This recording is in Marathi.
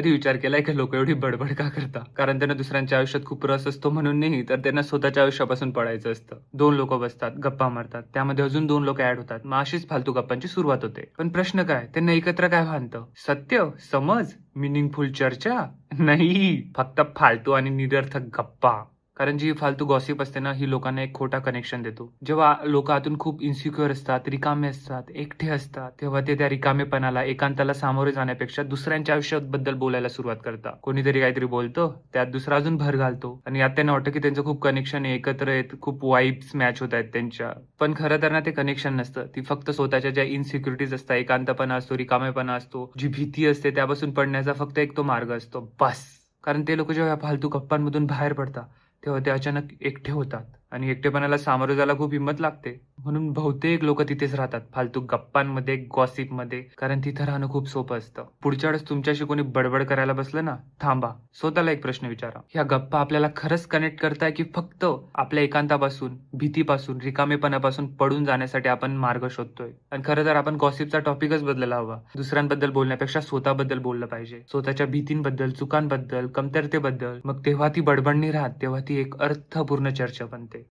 कधी विचार केलाय की लोक एवढी बडबड का करतात? कारण त्यांना दुसऱ्यांच्या आयुष्यात खूप रस असतो म्हणून नाही, तर त्यांना स्वतःच्या आयुष्यापासून पळायचं असतं. 2 लोक बसतात, गप्पा मारतात. त्यामध्ये अजून 2 लोक ॲड होतात. मग अशीच फालतू गप्पांची सुरुवात होते. पण प्रश्न काय? त्यांना एकत्र काय बांधतं? सत्य, समज, मिनिंगफुल चर्चा? नाही, फक्त फालतू आणि निरर्थक गप्पा. कारण जी फालतू गॉसिप असते ना, ही लोकांना एक खोटा कनेक्शन देतो. जेव्हा लोकं आतून खूप इन्सिक्युअर असतात, रिकामे असतात, एकटे असतात, तेव्हा ते त्या रिकामेपणाला, एकांताला सामोरे जाण्यापेक्षा दुसऱ्यांच्या आयुष्याबद्दल बोलायला सुरुवात करतात. कोणीतरी काहीतरी बोलतं, त्यात दुसरा अजून भर घालतो आणि यात त्यांना वाटतं की त्यांचं खूप कनेक्शन आहे, एकत्र आहेत, खूप वाइब्स मॅच होत आहेत त्यांच्या. पण खरं तर ना ते कनेक्शन नसतं. ती फक्त स्वतःच्या ज्या इन्सिक्युरिटीज असतात, एकांतपणा असतो, रिकामेपणा असतो, जी भीती असते त्यापासून पडण्याचा फक्त एक तो मार्ग असतो, बस. कारण ते लोकं जेव्हा फालतू गप्पांमधून बाहेर पडतात, तेव्हा ते अचानक एकटे होतात आणि एकटेपणाला सामोरं जायला खूप हिंमत लागते. म्हणून बहुतेक लोकं तिथेच राहतात, फालतू गप्पांमध्ये, गॉसिपमध्ये. कारण तिथं राहणं खूप सोपं असतं. पुढच्या वेळेस तुमच्याशी कोणी बडबड करायला बसलं ना, थांबा. स्वतःला एक प्रश्न विचारा. ह्या गप्पा आपल्याला खरंच कनेक्ट करताय की फक्त आपल्या एकांतापासून, भीतीपासून, रिकामेपणापासून पडून जाण्यासाठी आपण मार्ग शोधतोय? आणि खरं तर आपण गॉसिपचा टॉपिकच बदलायला हवा. दुसऱ्यांबद्दल बोलण्यापेक्षा स्वतःबद्दल बोललं पाहिजे. स्वतःच्या भीतींबद्दल, चुकांबद्दल, कमतरतेबद्दल. मग तेव्हा ती बडबड नाही राहत, तेव्हा ती एक अर्थपूर्ण चर्चा बनते.